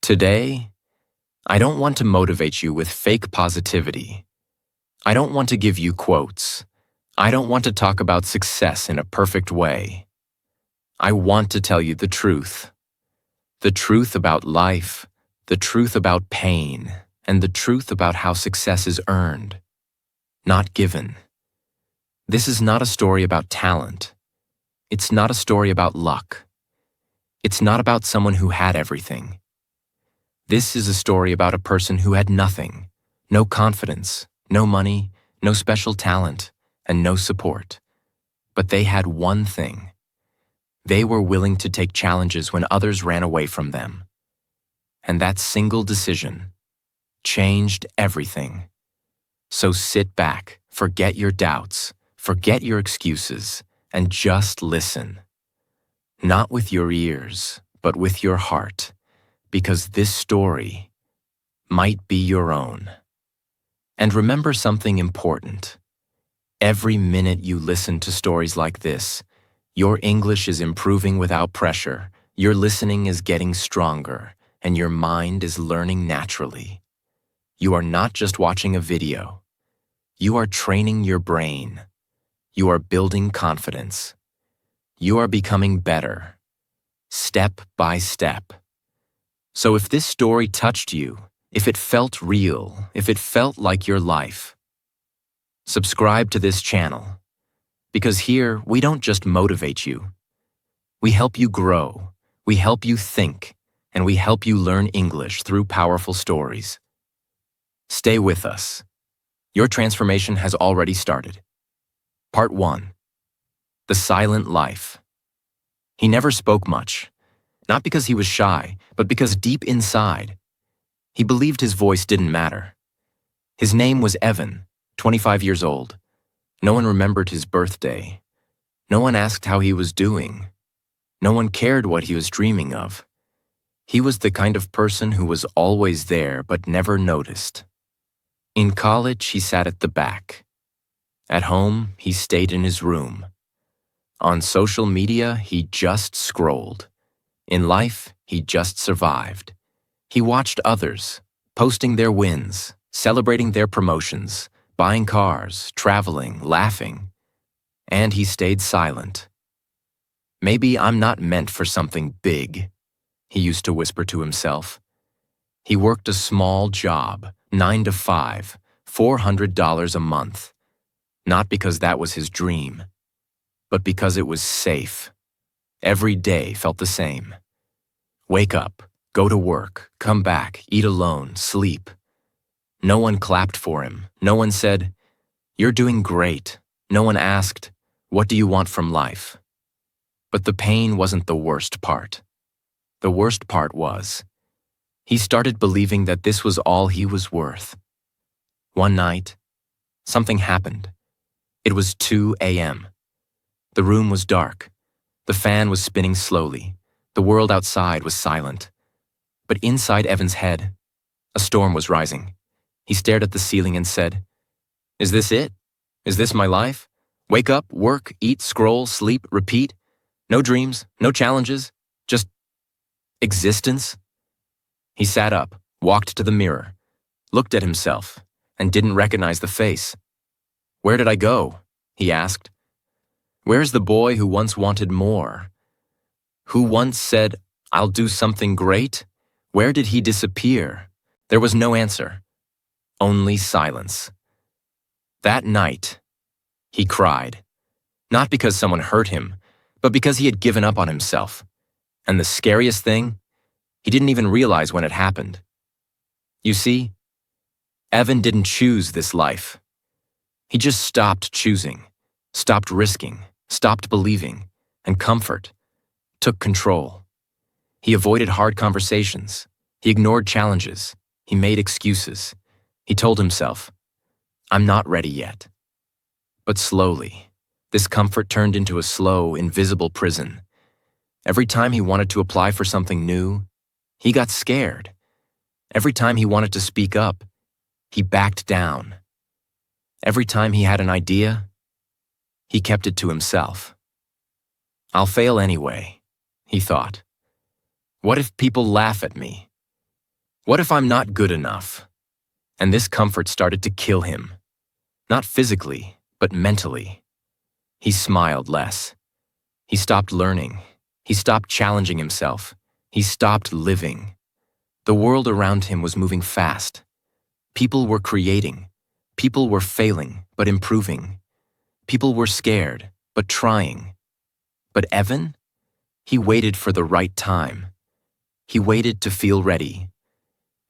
Today, I don't want to motivate you with fake positivity. I don't want to give you quotes. I don't want to talk about success in a perfect way. I want to tell you the truth. The truth about life, the truth about pain, and the truth about how success is earned, not given. This is not a story about talent. It's not a story about luck. It's not about someone who had everything. This is a story about a person who had nothing, no confidence, no money, no special talent, and no support. But they had one thing. They were willing to take challenges when others ran away from them. And that single decision changed everything. So sit back, forget your doubts, forget your excuses, and just listen. Not with your ears, but with your heart, because this story might be your own. And remember something important. Every minute you listen to stories like this, your English is improving without pressure, your listening is getting stronger, and your mind is learning naturally. You are not just watching a video. You are training your brain. You are building confidence. You are becoming better, step by step. So if this story touched you, if it felt real, if it felt like your life, subscribe to this channel. Because here, we don't just motivate you. We help you grow, we help you think, and we help you learn English through powerful stories. Stay with us. Your transformation has already started. Part 1. The Silent Life. He never spoke much, not because he was shy, but because deep inside, he believed his voice didn't matter. His name was Evan, 25 years old. No one remembered his birthday. No one asked how he was doing. No one cared what he was dreaming of. He was the kind of person who was always there but never noticed. In college, he sat at the back. At home, he stayed in his room. On social media, he just scrolled. In life, he just survived. He watched others, posting their wins, celebrating their promotions, buying cars, traveling, laughing. And he stayed silent. Maybe I'm not meant for something big, he used to whisper to himself. He worked a small job, 9 to 5, $400 a month. Not because that was his dream, but because it was safe. Every day felt the same. Wake up, go to work, come back, eat alone, sleep. No one clapped for him. No one said, "You're doing great." No one asked, "What do you want from life?" But the pain wasn't the worst part. The worst part was, he started believing that this was all he was worth. One night, something happened. It was 2 a.m. The room was dark. The fan was spinning slowly. The world outside was silent. But inside Evan's head, a storm was rising. He stared at the ceiling and said, "Is this it? Is this my life? Wake up, work, eat, scroll, sleep, repeat. No dreams, no challenges, just existence?" He sat up, walked to the mirror, looked at himself, and didn't recognize the face. "Where did I go?" he asked. "Where's the boy who once wanted more? Who once said, 'I'll do something great'? Where did he disappear?" There was no answer, only silence. That night, he cried, not because someone hurt him, but because he had given up on himself. And the scariest thing, he didn't even realize when it happened. You see, Evan didn't choose this life. He just stopped choosing, stopped risking, stopped believing, and comfort took control. He avoided hard conversations. He ignored challenges. He made excuses. He told himself, "I'm not ready yet." But slowly, this comfort turned into a slow, invisible prison. Every time he wanted to apply for something new, he got scared. Every time he wanted to speak up, he backed down. Every time he had an idea, he kept it to himself. "I'll fail anyway," he thought. "What if people laugh at me? What if I'm not good enough? And this comfort started to kill him. Not physically, but mentally. He smiled less. He stopped learning. He stopped challenging himself. He stopped living. The world around him was moving fast. People were creating. People were failing, but improving. People were scared, but trying. But Evan? He waited for the right time. He waited to feel ready.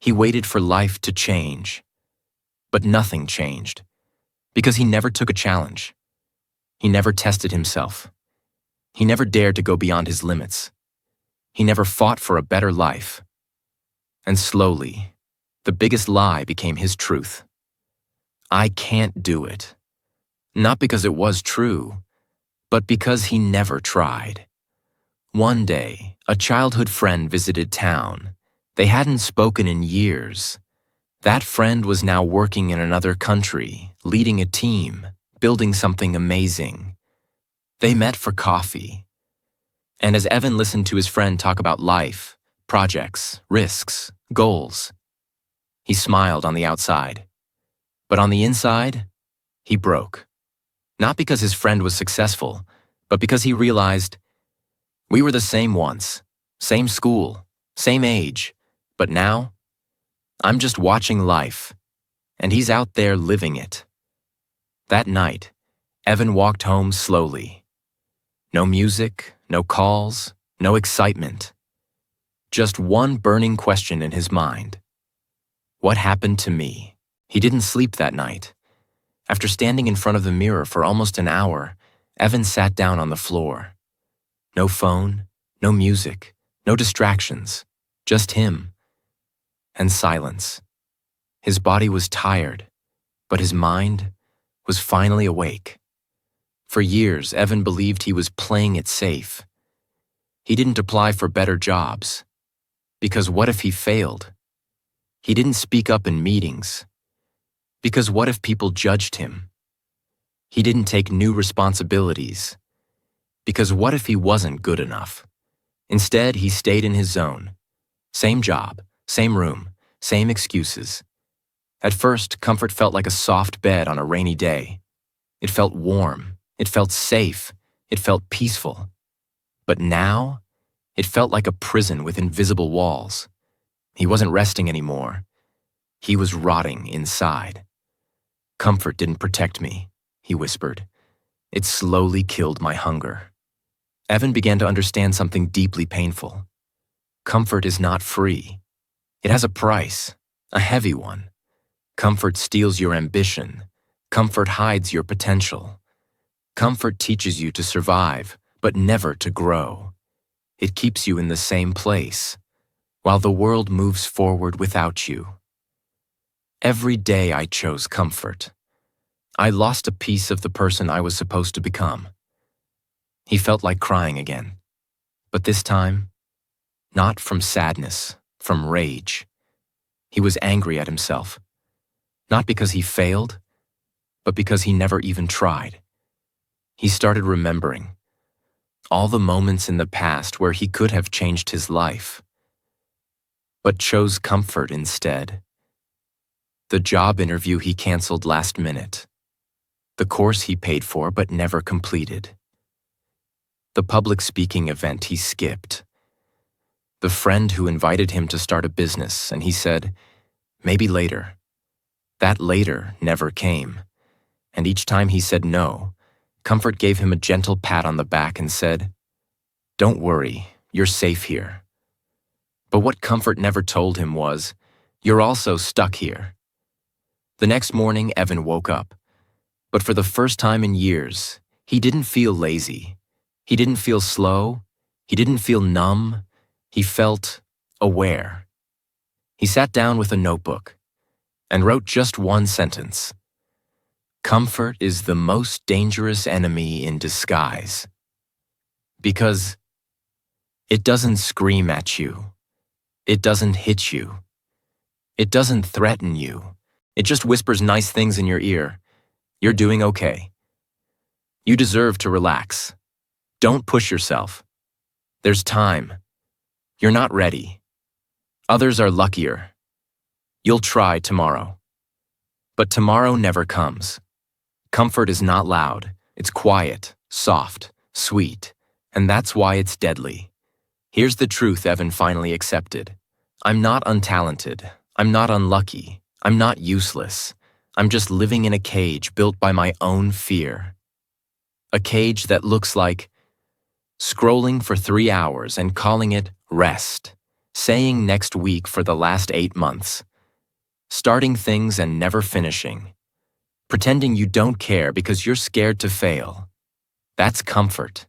He waited for life to change. But nothing changed, because he never took a challenge. He never tested himself. He never dared to go beyond his limits. He never fought for a better life. And slowly, the biggest lie became his truth. I can't do it. Not because it was true, but because he never tried. One day, a childhood friend visited town. They hadn't spoken in years. That friend was now working in another country, leading a team, building something amazing. They met for coffee. And as Evan listened to his friend talk about life, projects, risks, goals, he smiled on the outside. But on the inside, he broke. Not because his friend was successful, but because he realized, we were the same once, same school, same age, but now, I'm just watching life, and he's out there living it. That night, Evan walked home slowly. No music, no calls, no excitement. Just one burning question in his mind. What happened to me? He didn't sleep that night. After standing in front of the mirror for almost an hour, Evan sat down on the floor. No phone, no music, no distractions, just him. And silence. His body was tired, but his mind was finally awake. For years, Evan believed he was playing it safe. He didn't apply for better jobs. Because what if he failed? He didn't speak up in meetings. Because what if people judged him? He didn't take new responsibilities. Because what if he wasn't good enough? Instead, he stayed in his zone. Same job, same room, same excuses. At first, comfort felt like a soft bed on a rainy day. It felt warm, it felt safe, it felt peaceful. But now, it felt like a prison with invisible walls. He wasn't resting anymore. He was rotting inside. Comfort didn't protect me, he whispered. It slowly killed my hunger. Evan began to understand something deeply painful. Comfort is not free. It has a price, a heavy one. Comfort steals your ambition. Comfort hides your potential. Comfort teaches you to survive, but never to grow. It keeps you in the same place, while the world moves forward without you. Every day I chose comfort. I lost a piece of the person I was supposed to become. He felt like crying again, but this time, not from sadness, from rage. He was angry at himself, not because he failed, but because he never even tried. He started remembering all the moments in the past where he could have changed his life, but chose comfort instead. The job interview he canceled last minute. The course he paid for but never completed. The public speaking event he skipped. The friend who invited him to start a business and he said, maybe later. That later never came. And each time he said no, comfort gave him a gentle pat on the back and said, don't worry, you're safe here. But what comfort never told him was, you're also stuck here. The next morning, Evan woke up. But for the first time in years, he didn't feel lazy. He didn't feel slow. He didn't feel numb. He felt aware. He sat down with a notebook and wrote just one sentence. Comfort is the most dangerous enemy in disguise. Because it doesn't scream at you. It doesn't hit you. It doesn't threaten you. It just whispers nice things in your ear. You're doing okay. You deserve to relax. Don't push yourself. There's time. You're not ready. Others are luckier. You'll try tomorrow. But tomorrow never comes. Comfort is not loud. It's quiet, soft, sweet, and that's why it's deadly. Here's the truth Evan finally accepted. I'm not untalented. I'm not unlucky. I'm not useless. I'm just living in a cage built by my own fear. A cage that looks like scrolling for 3 hours and calling it rest, saying next week for the last 8 months, starting things and never finishing, pretending you don't care because you're scared to fail. That's comfort.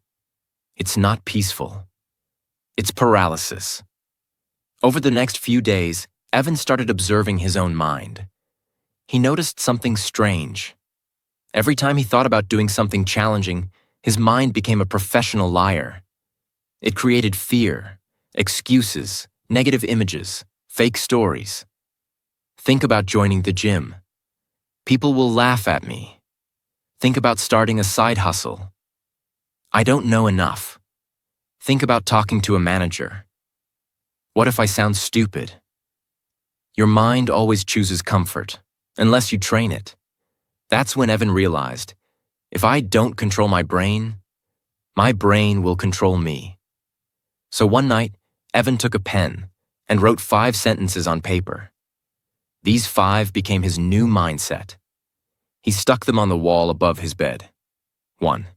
It's not peaceful. It's paralysis. Over the next few days, Evan started observing his own mind. He noticed something strange. Every time he thought about doing something challenging, his mind became a professional liar. It created fear, excuses, negative images, fake stories. Think about joining the gym. People will laugh at me. Think about starting a side hustle. I don't know enough. Think about talking to a manager. What if I sound stupid? Your mind always chooses comfort, unless you train it. That's when Evan realized, if I don't control my brain will control me. So one night, Evan took a pen and wrote 5 sentences on paper. These 5 became his new mindset. He stuck them on the wall above his bed. 1.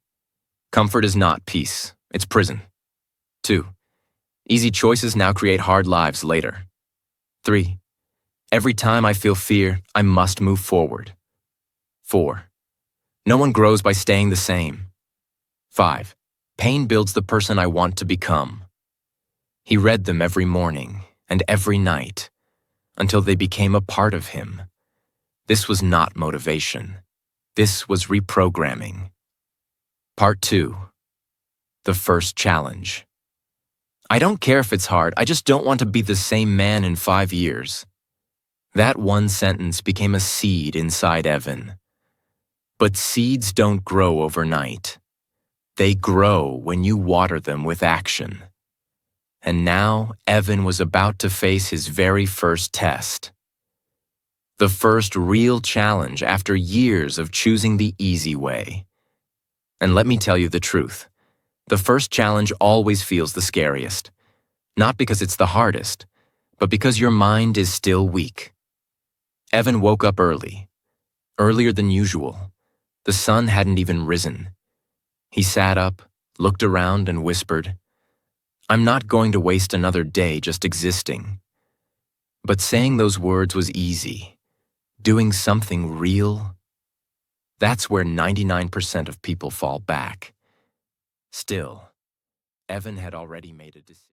Comfort is not peace, it's prison. 2. Easy choices now create hard lives later. 3. Every time I feel fear, I must move forward. 4. No one grows by staying the same. 5. Pain builds the person I want to become. He read them every morning and every night until they became a part of him. This was not motivation. This was reprogramming. Part 2. The first challenge. I don't care if it's hard, I just don't want to be the same man in 5 years. That one sentence became a seed inside Evan. But seeds don't grow overnight. They grow when you water them with action. And now Evan was about to face his very first test. The first real challenge after years of choosing the easy way. And let me tell you the truth. The first challenge always feels the scariest. Not because it's the hardest, but because your mind is still weak. Evan woke up early, earlier than usual. The sun hadn't even risen. He sat up, looked around, and whispered, I'm not going to waste another day just existing. But saying those words was easy. Doing something real, that's where 99% of people fall back. Still, Evan had already made a decision.